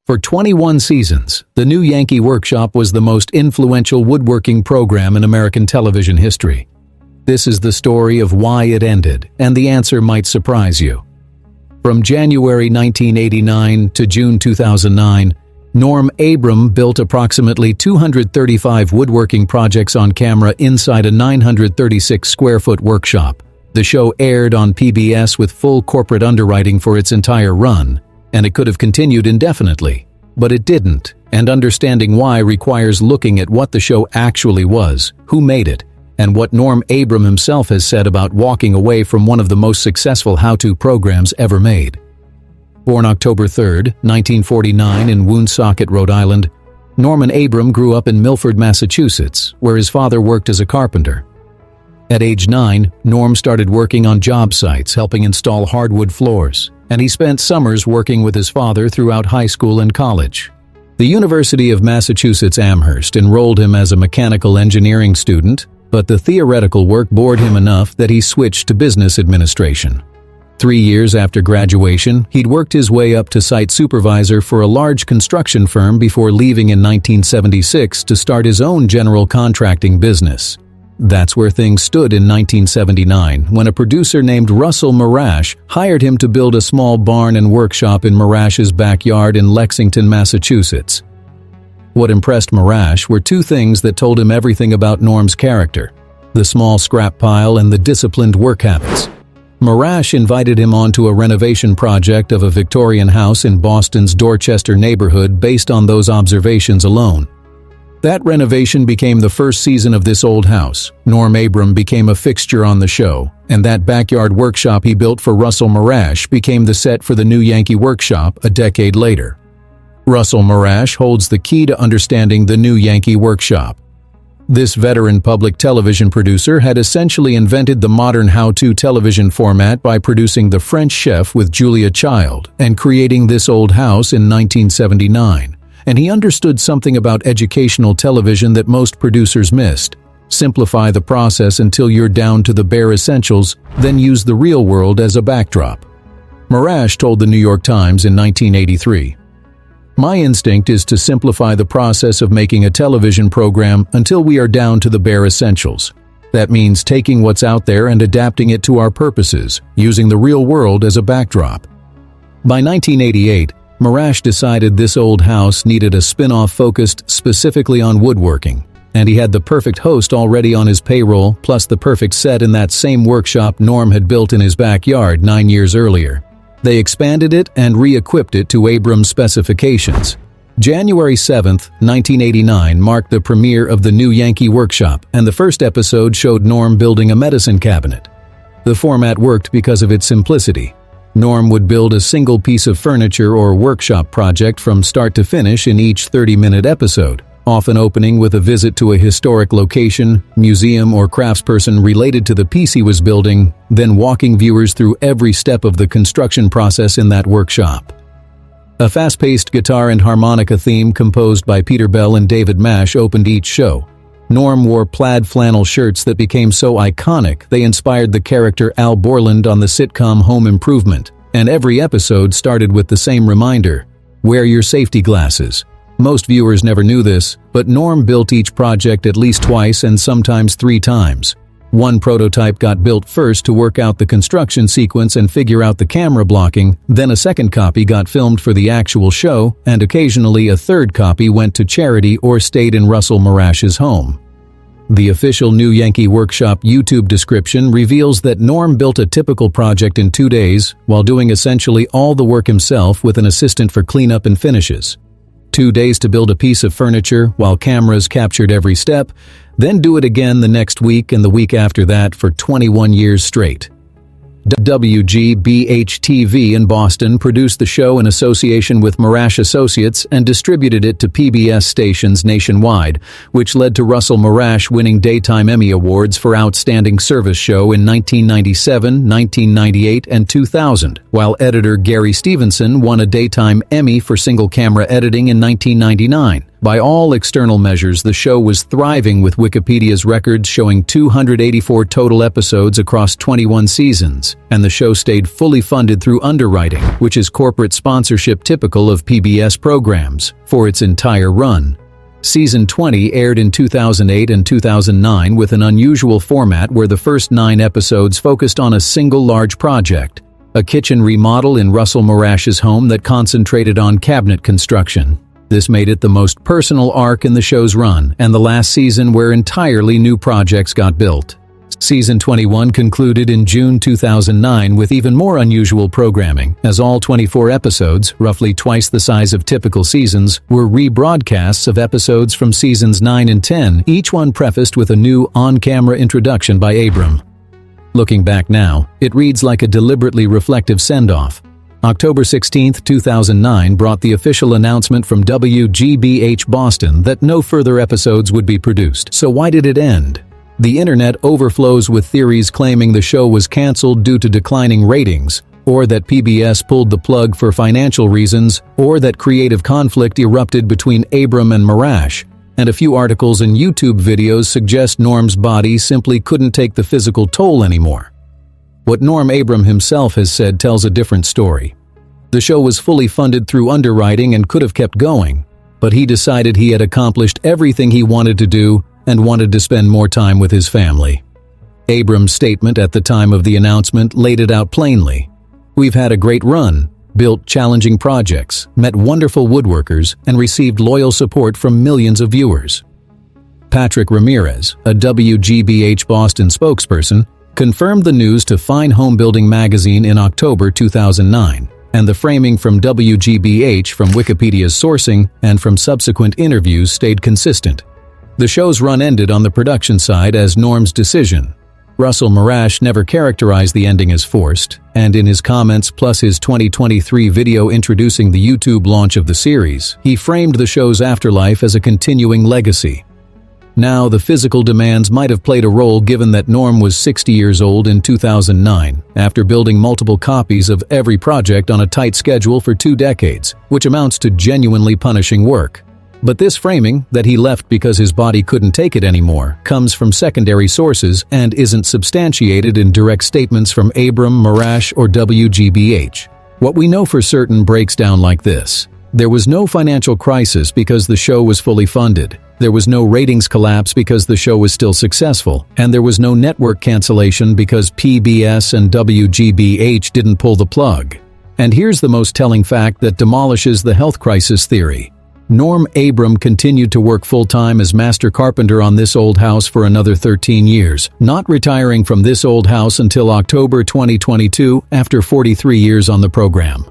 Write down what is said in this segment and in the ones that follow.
For 21 seasons, the new Yankee Workshop was the most influential woodworking program in American television history. This is the story of why it ended, and the answer might surprise you. From January 1989 to June 2009, Norm Abram built approximately 235 woodworking projects on camera inside a 936-square-foot workshop. The show aired on PBS with full corporate underwriting for its entire run, and it could have continued indefinitely. But it didn't, and understanding why requires looking at what the show actually was, who made it, and what Norm Abram himself has said about walking away from one of the most successful how-to programs ever made. Born October 3, 1949 in Woonsocket, Rhode Island, Norman Abram grew up in Milford, Massachusetts, where his father worked as a carpenter. At age 9, Norm started working on job sites helping install hardwood floors, and he spent summers working with his father throughout high school and college. The University of Massachusetts Amherst enrolled him as a mechanical engineering student, but the theoretical work bored him enough that he switched to business administration. 3 years after graduation, he'd worked his way up to site supervisor for a large construction firm before leaving in 1976 to start his own general contracting business. That's where things stood in 1979, when a producer named Russell Morash hired him to build a small barn and workshop in Morash's backyard in Lexington, Massachusetts. What impressed Morash were two things that told him everything about Norm's character: the small scrap pile and the disciplined work habits. Morash invited him onto a renovation project of a Victorian house in Boston's Dorchester neighborhood based on those observations alone. That renovation became the first season of This Old House. Norm Abram became a fixture on the show, and that backyard workshop he built for Russell Morash became the set for the new Yankee Workshop a decade later. Russell Morash holds the key to understanding the new Yankee Workshop. This veteran public television producer had essentially invented the modern how-to television format by producing The French Chef with Julia Child and creating This Old House in 1979. And he understood something about educational television that most producers missed. Simplify the process until you're down to the bare essentials, then use the real world as a backdrop. Morash told the New York Times in 1983, "My instinct is to simplify the process of making a television program until we are down to the bare essentials. That means taking what's out there and adapting it to our purposes, using the real world as a backdrop." By 1988, Morash decided This Old House needed a spin-off focused specifically on woodworking, and he had the perfect host already on his payroll, plus the perfect set in that same workshop Norm had built in his backyard 9 years earlier. They expanded it and re-equipped it to Abram's specifications. January 7, 1989 marked the premiere of the new Yankee Workshop, and the first episode showed Norm building a medicine cabinet. The format worked because of its simplicity. Norm would build a single piece of furniture or workshop project from start to finish in each 30-minute episode, often opening with a visit to a historic location, museum, or craftsperson related to the piece he was building, then walking viewers through every step of the construction process in that workshop. A fast-paced guitar and harmonica theme composed by Peter Bell and David Mash opened each show. Norm wore plaid flannel shirts that became so iconic they inspired the character Al Borland on the sitcom Home Improvement, and every episode started with the same reminder: wear your safety glasses. Most viewers never knew this, but Norm built each project at least twice and sometimes 3 times. One prototype got built first to work out the construction sequence and figure out the camera blocking, then a second copy got filmed for the actual show, and occasionally a third copy went to charity or stayed in Russell Morash's home. The official New Yankee Workshop YouTube description reveals that Norm built a typical project in 2 days, while doing essentially all the work himself with an assistant for cleanup and finishes. 2 days to build a piece of furniture while cameras captured every step, then do it again the next week and the week after that for 21 years straight. WGBH-TV in Boston produced the show in association with Morash Associates and distributed it to PBS stations nationwide, which led to Russell Morash winning Daytime Emmy Awards for Outstanding Service Show in 1997, 1998, and 2000, while editor Gary Stevenson won a Daytime Emmy for single-camera editing in 1999. By all external measures, the show was thriving, with Wikipedia's records showing 284 total episodes across 21 seasons, and the show stayed fully funded through underwriting, which is corporate sponsorship typical of PBS programs, for its entire run. Season 20 aired in 2008 and 2009 with an unusual format where the first 9 episodes focused on a single large project, a kitchen remodel in Russell Morash's home that concentrated on cabinet construction. This made it the most personal arc in the show's run, and the last season where entirely new projects got built. Season 21 concluded in June 2009 with even more unusual programming, as all 24 episodes, roughly twice the size of typical seasons, were rebroadcasts of episodes from seasons 9 and 10, each one prefaced with a new on-camera introduction by Abram. Looking back now, it reads like a deliberately reflective send-off. October 16, 2009 brought the official announcement from WGBH Boston that no further episodes would be produced. So why did it end? The internet overflows with theories claiming the show was canceled due to declining ratings, or that PBS pulled the plug for financial reasons, or that creative conflict erupted between Abram and Morash, and a few articles and YouTube videos suggest Norm's body simply couldn't take the physical toll anymore. What Norm Abram himself has said tells a different story. The show was fully funded through underwriting and could have kept going, but he decided he had accomplished everything he wanted to do and wanted to spend more time with his family. Abram's statement at the time of the announcement laid it out plainly. "We've had a great run, built challenging projects, met wonderful woodworkers, and received loyal support from millions of viewers." Patrick Ramirez, a WGBH Boston spokesperson, confirmed the news to Fine Home Building magazine in October 2009, and the framing from WGBH, from Wikipedia's sourcing, and from subsequent interviews stayed consistent. The show's run ended on the production side as Norm's decision. Russell Morash never characterized the ending as forced, and in his comments plus his 2023 video introducing the YouTube launch of the series, he framed the show's afterlife as a continuing legacy. Now, the physical demands might have played a role given that Norm was 60 years old in 2009, after building multiple copies of every project on a tight schedule for 2 decades, which amounts to genuinely punishing work. But this framing, that he left because his body couldn't take it anymore, comes from secondary sources and isn't substantiated in direct statements from Abram, Morash, or WGBH. What we know for certain breaks down like this. There was no financial crisis because the show was fully funded. There was no ratings collapse because the show was still successful. And there was no network cancellation because PBS and WGBH didn't pull the plug. And here's the most telling fact that demolishes the health crisis theory. Norm Abram continued to work full-time as master carpenter on this old house for another 13 years, not retiring from this old house until October 2022 after 43 years on the program.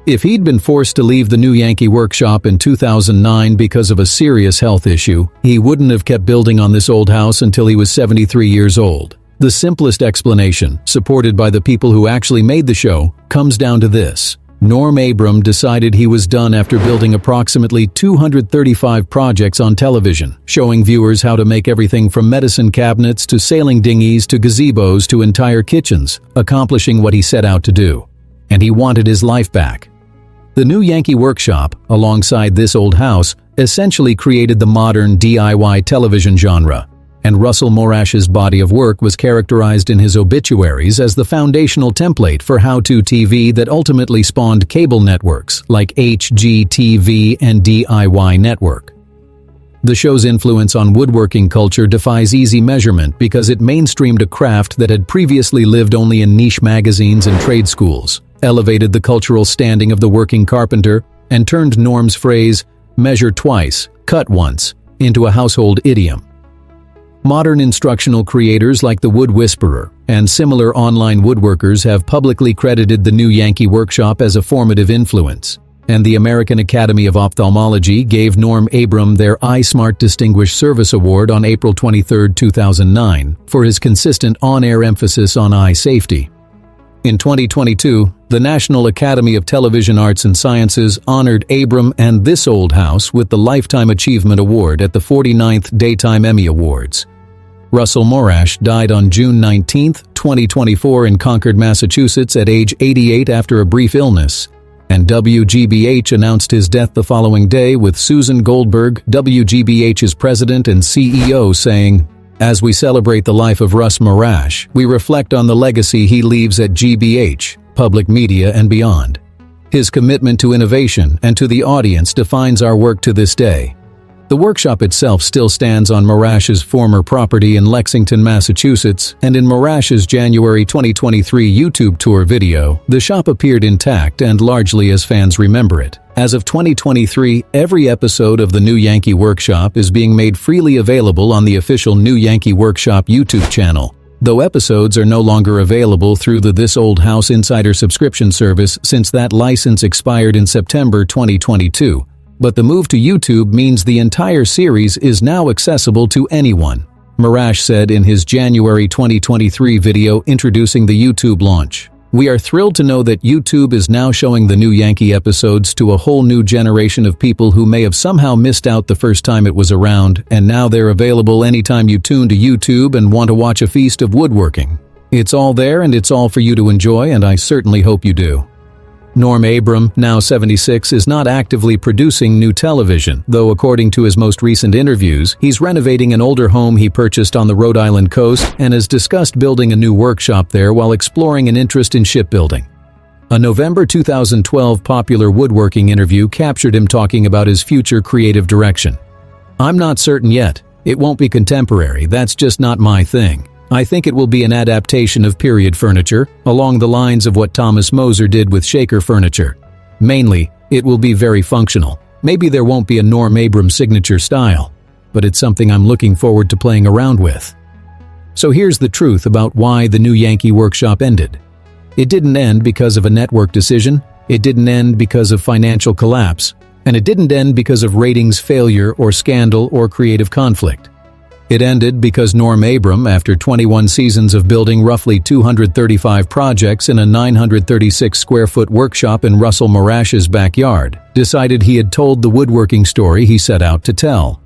If he'd been forced to leave the new Yankee Workshop in 2009 because of a serious health issue, he wouldn't have kept building on this old house until he was 73 years old. The simplest explanation, supported by the people who actually made the show, comes down to this. Norm Abram decided he was done after building approximately 235 projects on television, showing viewers how to make everything from medicine cabinets to sailing dinghies to gazebos to entire kitchens, accomplishing what he set out to do. And he wanted his life back. The new Yankee Workshop, alongside this old house, essentially created the modern DIY television genre, and Russell Morash's body of work was characterized in his obituaries as the foundational template for how-to TV that ultimately spawned cable networks like HGTV and DIY Network. The show's influence on woodworking culture defies easy measurement because it mainstreamed a craft that had previously lived only in niche magazines and trade schools, elevated the cultural standing of the working carpenter, and turned Norm's phrase, "measure twice, cut once," into a household idiom. Modern instructional creators like the Wood Whisperer and similar online woodworkers have publicly credited the new Yankee Workshop as a formative influence, and the American Academy of Ophthalmology gave Norm Abram their iSmart Distinguished Service Award on April 23, 2009, for his consistent on-air emphasis on eye safety. In 2022, the National Academy of Television Arts and Sciences honored Abram and this old house with the Lifetime Achievement Award at the 49th Daytime Emmy Awards. Russell Morash died on June 19, 2024 in Concord, Massachusetts at age 88 after a brief illness. And WGBH announced his death the following day, with Susan Goldberg, WGBH's president and CEO, saying, "As we celebrate the life of Russ Morash, we reflect on the legacy he leaves at GBH, public media and beyond. His commitment to innovation and to the audience defines our work to this day." The workshop itself still stands on Morash's former property in Lexington, Massachusetts, and in Morash's January 2023 YouTube tour video, the shop appeared intact and largely as fans remember it. As of 2023, every episode of the New Yankee Workshop is being made freely available on the official New Yankee Workshop YouTube channel, though episodes are no longer available through the This Old House Insider subscription service since that license expired in September 2022. But the move to YouTube means the entire series is now accessible to anyone, Morash said in his January 2023 video introducing the YouTube launch. "We are thrilled to know that YouTube is now showing the New Yankee episodes to a whole new generation of people who may have somehow missed out the first time it was around, and now they're available anytime you tune to YouTube and want to watch a feast of woodworking. It's all there and it's all for you to enjoy, and I certainly hope you do." Norm Abram, now 76, is not actively producing new television, though according to his most recent interviews, he's renovating an older home he purchased on the Rhode Island coast and has discussed building a new workshop there while exploring an interest in shipbuilding. A November 2012 popular woodworking interview captured him talking about his future creative direction. "I'm not certain yet. It won't be contemporary, that's just not my thing. I think it will be an adaptation of period furniture, along the lines of what Thomas Moser did with Shaker furniture. Mainly, it will be very functional. Maybe there won't be a Norm Abram signature style, but it's something I'm looking forward to playing around with." So here's the truth about why the New Yankee Workshop ended. It didn't end because of a network decision, it didn't end because of financial collapse, and it didn't end because of ratings failure or scandal or creative conflict. It ended because Norm Abram, after 21 seasons of building roughly 235 projects in a 936-square-foot workshop in Russell Morash's backyard, decided he had told the woodworking story he set out to tell.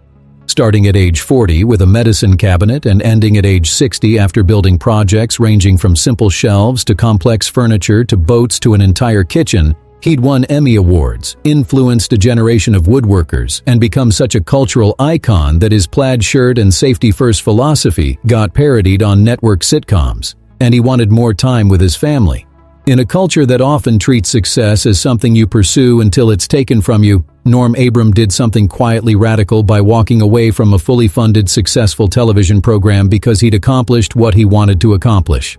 Starting at age 40 with a medicine cabinet and ending at age 60 after building projects ranging from simple shelves to complex furniture to boats to an entire kitchen, he'd won Emmy Awards, influenced a generation of woodworkers, and become such a cultural icon that his plaid shirt and safety-first philosophy got parodied on network sitcoms, and he wanted more time with his family. In a culture that often treats success as something you pursue until it's taken from you, Norm Abram did something quietly radical by walking away from a fully funded, successful television program because he'd accomplished what he wanted to accomplish.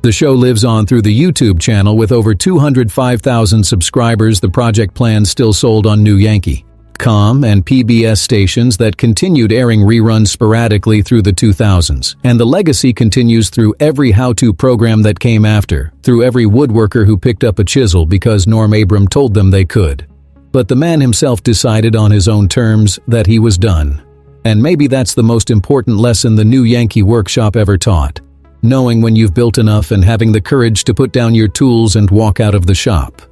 The show lives on through the YouTube channel with over 205,000 subscribers. The project plans still sold on New Yankee.com and PBS stations that continued airing reruns sporadically through the 2000s. And the legacy continues through every how-to program that came after, through every woodworker who picked up a chisel because Norm Abram told them they could. But the man himself decided on his own terms that he was done. And maybe that's the most important lesson the New Yankee Workshop ever taught. Knowing when you've built enough and having the courage to put down your tools and walk out of the shop.